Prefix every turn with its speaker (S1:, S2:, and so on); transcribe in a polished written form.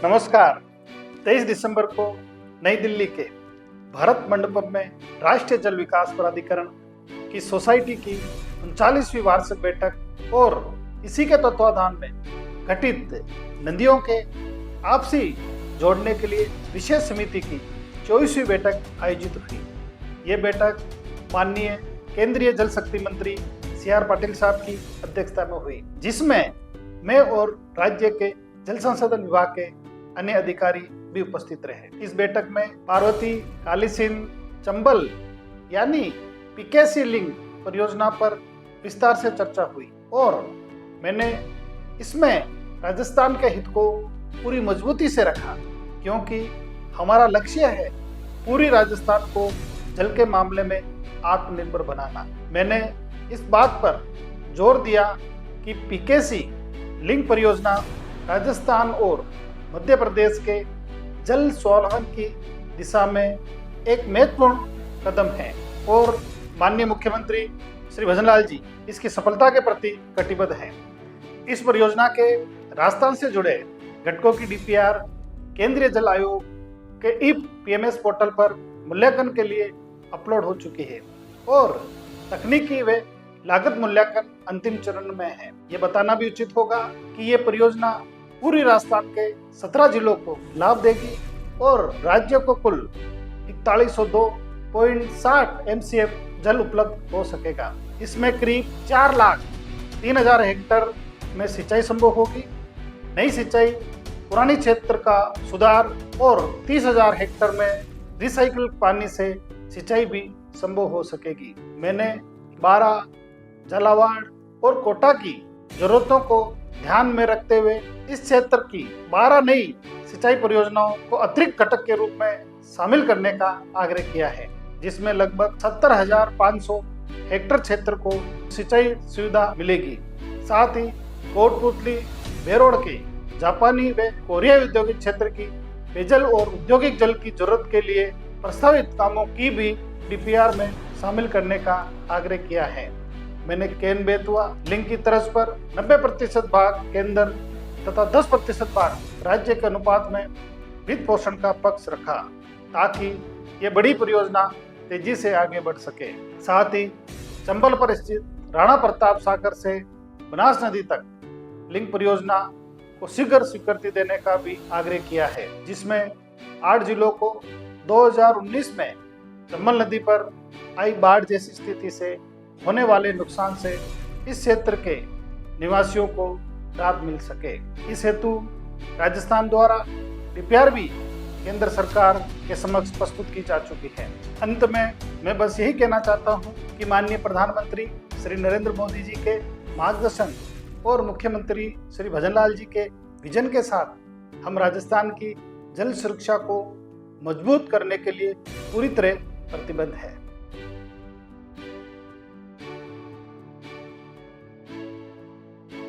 S1: नमस्कार। 23 दिसंबर को नई दिल्ली के भारत मंडपम में राष्ट्रीय जल विकास प्राधिकरण की सोसाइटी की 39वीं वार्षिक बैठक और इसी के तत्वाधान में गठित नदियों के आपसी जोड़ने के लिए विशेष समिति की 24वीं बैठक आयोजित हुई। ये बैठक माननीय केंद्रीय जल शक्ति मंत्री CR पाटिल साहब की अध्यक्षता में हुई, जिसमें मैं और राज्य के जल संसाधन विभाग के अन्य अधिकारी भी उपस्थित रहे। इस बैठक में पार्वती कालीसिंध चंबल यानी PKC लिंक परियोजना पर विस्तार से चर्चा हुई और मैंने इसमें राजस्थान के हित को पूरी मजबूती से रखा, क्योंकि हमारा लक्ष्य है पूरी राजस्थान को जल के मामले में आत्मनिर्भर बनाना। मैंने इस बात पर जोर दिया कि PKC लिंक परियोजना राजस्थान और मध्य प्रदेश के जल स्वावलंबन की दिशा में एक महत्वपूर्ण कदम है और माननीय मुख्यमंत्री श्री भजनलाल जी इसकी सफलता के प्रति कटिबद्ध हैं। इस परियोजना के राजस्थान से जुड़े घटकों की DPR केंद्रीय जल आयोग के PMS पोर्टल पर मूल्यांकन के लिए अपलोड हो चुकी है और तकनीकी व लागत मूल्यांकन अंतिम चरण में है। ये बताना भी उचित होगा कि ये परियोजना पूरी राजस्थान के 17 जिलों को लाभ देगी और राज्य को कुल 4102.60 MCF जल उपलब्ध हो सकेगा। इसमें करीब 4,03,000 हेक्टेयर में सिंचाई संभव होगी, नई सिंचाई, पुरानी क्षेत्र का सुधार और 30,000 हेक्टेयर में रिसाइकिल पानी से सिंचाई भी संभव हो सकेगी। मैंने 12 झालावाड़ और कोटा की जरूरतों को ध्यान में रखते हुए इस क्षेत्र की 12 नई सिंचाई परियोजनाओं को अतिरिक्त घटक के रूप में शामिल करने का आग्रह किया है, जिसमें लगभग 70,500 हेक्टेयर क्षेत्र को सिंचाई सुविधा मिलेगी। साथ ही कोटपुतली बेरोड के जापानी व कोरियाई औद्योगिक क्षेत्र की पेयजल और औद्योगिक जल की जरूरत के लिए प्रस्तावित कामों की भी DPR में शामिल करने का आग्रह किया है। मैंने केन बेतवा लिंक की तर्ज पर 90% भाग केंद्र तथा 10% भाग राज्य के अनुपात में वित्त पोषण का पक्ष रखा, ताकि ये बड़ी परियोजना तेजी से आगे बढ़ सके। साथ ही चंबल पर स्थित राणा प्रताप सागर से बनास नदी तक लिंक परियोजना को शीघ्र स्वीकृति देने का भी आग्रह किया है, जिसमें 8 जिलों को 2019 में चंबल नदी पर आई बाढ़ जैसी स्थिति से होने वाले नुकसान से इस क्षेत्र के निवासियों को राहत मिल सके। इस हेतु राजस्थान द्वारा DPR भी केंद्र सरकार के समक्ष प्रस्तुत की जा चुकी है। अंत में मैं बस यही कहना चाहता हूं कि माननीय प्रधानमंत्री श्री नरेंद्र मोदी जी के मार्गदर्शन और मुख्यमंत्री श्री भजनलाल जी के विजन के साथ हम राजस्थान की जल सुरक्षा को मजबूत करने के लिए पूरी तरह प्रतिबद्ध है।